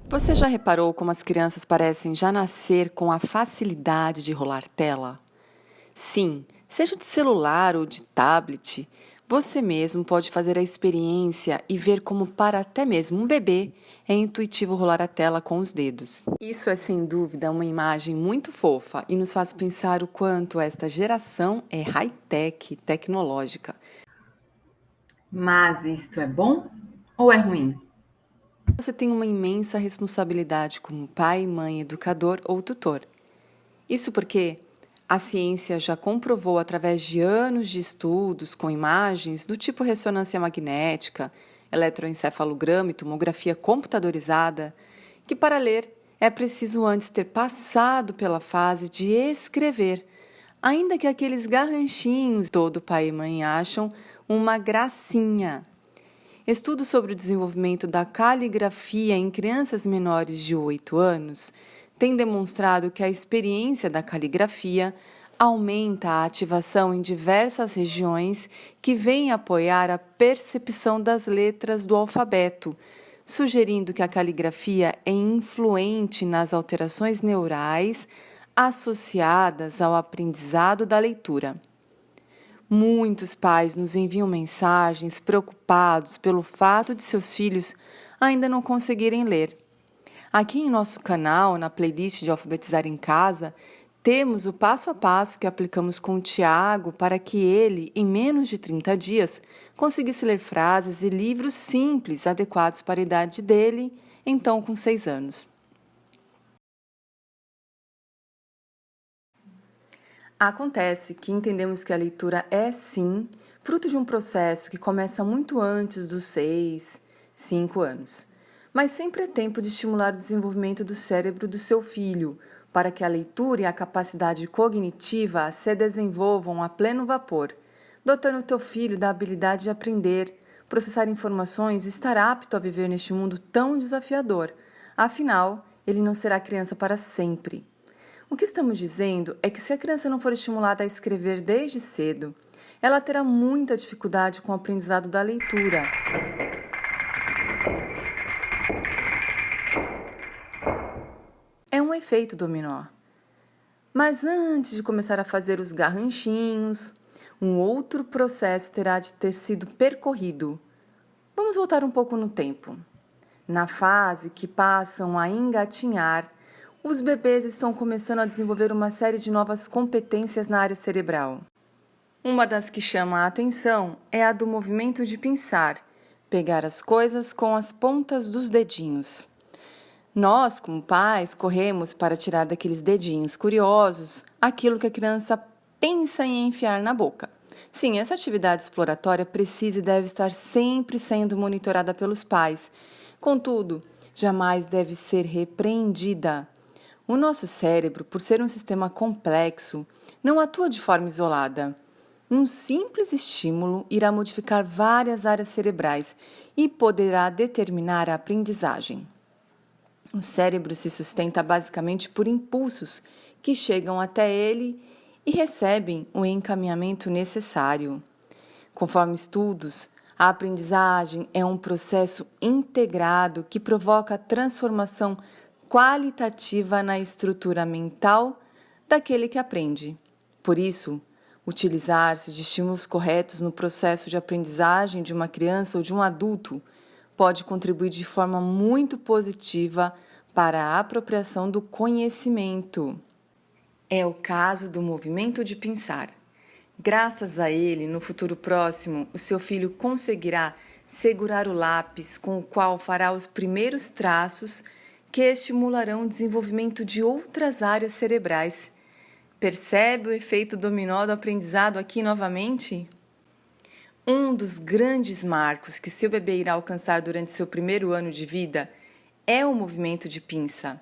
Você já reparou como as crianças parecem já nascer com a facilidade de rolar tela? Sim, seja de celular ou de tablet, você mesmo pode fazer a experiência e ver como para até mesmo um bebê é intuitivo rolar a tela com os dedos. Isso é sem dúvida uma imagem muito fofa e nos faz pensar o quanto esta geração é high-tech, tecnológica. Mas isto é bom ou é ruim? Você tem uma imensa responsabilidade como pai, mãe, educador ou tutor. Isso porque a ciência já comprovou através de anos de estudos com imagens do tipo ressonância magnética, eletroencefalograma e tomografia computadorizada, que para ler é preciso antes ter passado pela fase de escrever, ainda que aqueles garranchinhos todo pai e mãe acham uma gracinha. Estudos sobre o desenvolvimento da caligrafia em crianças menores de 8 anos têm demonstrado que a experiência da caligrafia aumenta a ativação em diversas regiões que vêm apoiar a percepção das letras do alfabeto, sugerindo que a caligrafia é influente nas alterações neurais associadas ao aprendizado da leitura. Muitos pais nos enviam mensagens preocupados pelo fato de seus filhos ainda não conseguirem ler. Aqui em nosso canal, na playlist de Alfabetizar em Casa, temos o passo a passo que aplicamos com o Tiago para que ele, em menos de 30 dias, conseguisse ler frases e livros simples adequados para a idade dele, então com 6 anos. Acontece que entendemos que a leitura é, sim, fruto de um processo que começa muito antes dos 6, 5 anos. Mas sempre é tempo de estimular o desenvolvimento do cérebro do seu filho, para que a leitura e a capacidade cognitiva se desenvolvam a pleno vapor, dotando o teu filho da habilidade de aprender, processar informações e estar apto a viver neste mundo tão desafiador. Afinal, ele não será criança para sempre. O que estamos dizendo é que se a criança não for estimulada a escrever desde cedo, ela terá muita dificuldade com o aprendizado da leitura. É um efeito dominó. Mas antes de começar a fazer os garranchinhos, um outro processo terá de ter sido percorrido. Vamos voltar um pouco no tempo. Na fase que passam a engatinhar, os bebês estão começando a desenvolver uma série de novas competências na área cerebral. Uma das que chama a atenção é a do movimento de pinçar, pegar as coisas com as pontas dos dedinhos. Nós, como pais, corremos para tirar daqueles dedinhos curiosos aquilo que a criança pensa em enfiar na boca. Sim, essa atividade exploratória precisa e deve estar sempre sendo monitorada pelos pais. Contudo, jamais deve ser repreendida. O nosso cérebro, por ser um sistema complexo, não atua de forma isolada. Um simples estímulo irá modificar várias áreas cerebrais e poderá determinar a aprendizagem. O cérebro se sustenta basicamente por impulsos que chegam até ele e recebem o encaminhamento necessário. Conforme estudos, a aprendizagem é um processo integrado que provoca a transformação qualitativa na estrutura mental daquele que aprende. Por isso, utilizar-se de estímulos corretos no processo de aprendizagem de uma criança ou de um adulto pode contribuir de forma muito positiva para a apropriação do conhecimento. É o caso do movimento de pensar. Graças a ele, no futuro próximo, o seu filho conseguirá segurar o lápis com o qual fará os primeiros traços que estimularão o desenvolvimento de outras áreas cerebrais. Percebe o efeito dominó do aprendizado aqui novamente? Um dos grandes marcos que seu bebê irá alcançar durante seu primeiro ano de vida é o movimento de pinça.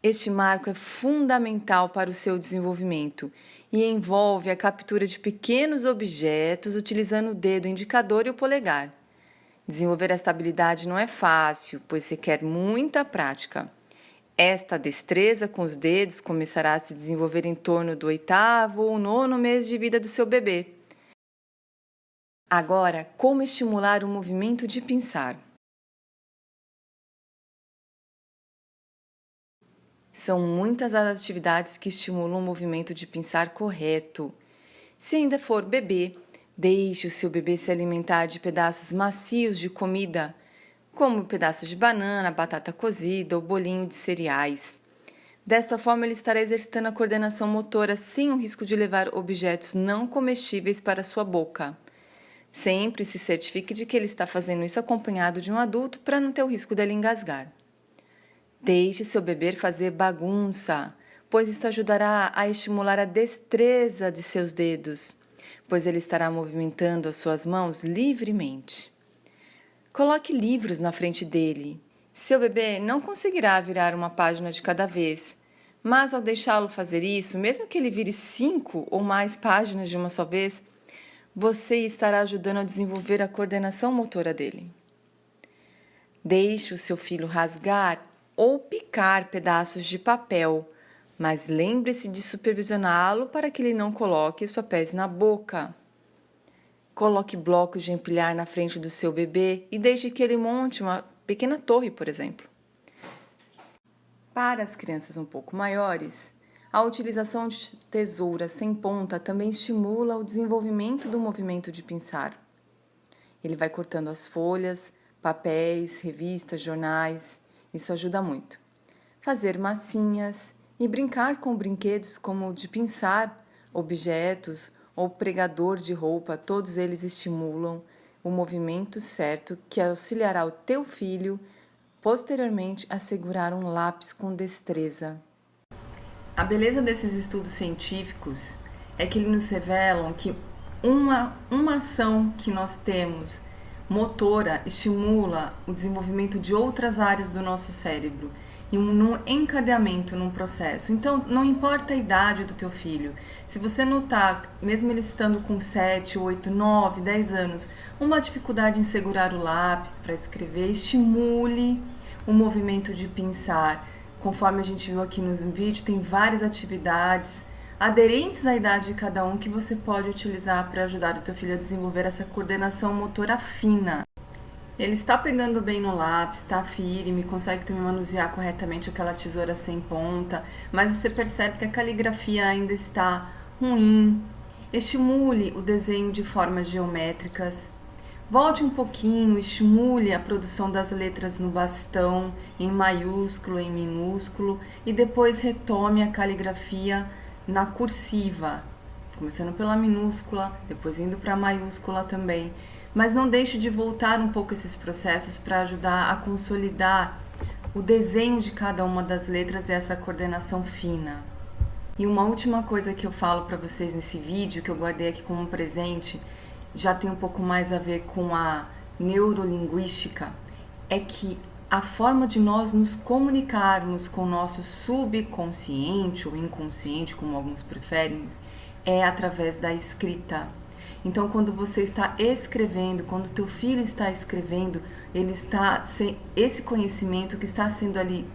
Este marco é fundamental para o seu desenvolvimento e envolve a captura de pequenos objetos utilizando o dedo indicador e o polegar. Desenvolver esta habilidade não é fácil, pois requer muita prática. Esta destreza com os dedos começará a se desenvolver em torno do 8º ou 9º mês de vida do seu bebê. Agora, como estimular o movimento de pinçar? São muitas as atividades que estimulam o movimento de pensar correto. Se ainda for bebê, deixe o seu bebê se alimentar de pedaços macios de comida, como pedaços de banana, batata cozida ou bolinho de cereais. Desta forma, ele estará exercitando a coordenação motora sem o risco de levar objetos não comestíveis para sua boca. Sempre se certifique de que ele está fazendo isso acompanhado de um adulto para não ter o risco dele engasgar. Deixe seu bebê fazer bagunça, pois isso ajudará a estimular a destreza de seus dedos, pois ele estará movimentando as suas mãos livremente. Coloque livros na frente dele. Seu bebê não conseguirá virar uma página de cada vez, mas ao deixá-lo fazer isso, mesmo que ele vire 5 ou mais páginas de uma só vez, você estará ajudando a desenvolver a coordenação motora dele. Deixe o seu filho rasgar ou picar pedaços de papel, mas lembre-se de supervisioná-lo para que ele não coloque os papéis na boca. Coloque blocos de empilhar na frente do seu bebê e deixe que ele monte uma pequena torre, por exemplo. Para as crianças um pouco maiores, a utilização de tesouras sem ponta também estimula o desenvolvimento do movimento de pinçar. Ele vai cortando as folhas, papéis, revistas, jornais. Isso ajuda muito. Fazer massinhas e brincar com brinquedos como o de pinçar objetos ou pregador de roupa, todos eles estimulam o movimento certo que auxiliará o teu filho posteriormente a segurar um lápis com destreza. A beleza desses estudos científicos é que eles nos revelam que uma ação que nós temos motora estimula o desenvolvimento de outras áreas do nosso cérebro e um encadeamento num processo. Então, não importa a idade do teu filho, se você notar, mesmo ele estando com 7, 8, 9, 10 anos, uma dificuldade em segurar o lápis para escrever, estimule o movimento de pinçar. Conforme a gente viu aqui no vídeo, tem várias atividades aderentes à idade de cada um que você pode utilizar para ajudar o teu filho a desenvolver essa coordenação motora fina. Ele está pegando bem no lápis, está firme, consegue também manusear corretamente aquela tesoura sem ponta, mas você percebe que a caligrafia ainda está ruim. Estimule o desenho de formas geométricas. Volte um pouquinho, estimule a produção das letras no bastão, em maiúsculo, em minúsculo, e depois retome a caligrafia na cursiva, começando pela minúscula, depois indo para a maiúscula também. Mas não deixe de voltar um pouco esses processos para ajudar a consolidar o desenho de cada uma das letras e essa coordenação fina. E uma última coisa que eu falo para vocês nesse vídeo, que eu guardei aqui como um presente, já tem um pouco mais a ver com a neurolinguística, é que a forma de nós nos comunicarmos com o nosso subconsciente ou inconsciente, como alguns preferem, é através da escrita. Então, quando você está escrevendo, quando o teu filho está escrevendo, esse conhecimento que está sendo ali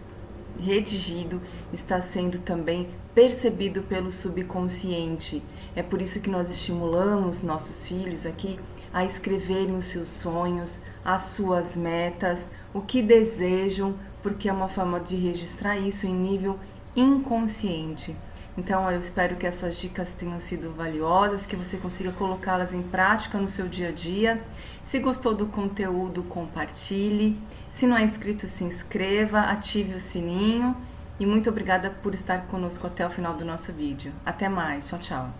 redigido, está sendo também percebido pelo subconsciente. É por isso que nós estimulamos nossos filhos aqui a escreverem os seus sonhos, as suas metas, o que desejam, porque é uma forma de registrar isso em nível inconsciente. Então, eu espero que essas dicas tenham sido valiosas, que você consiga colocá-las em prática no seu dia a dia. Se gostou do conteúdo, compartilhe. Se não é inscrito, se inscreva, ative o sininho. E muito obrigada por estar conosco até o final do nosso vídeo. Até mais. Tchau, tchau.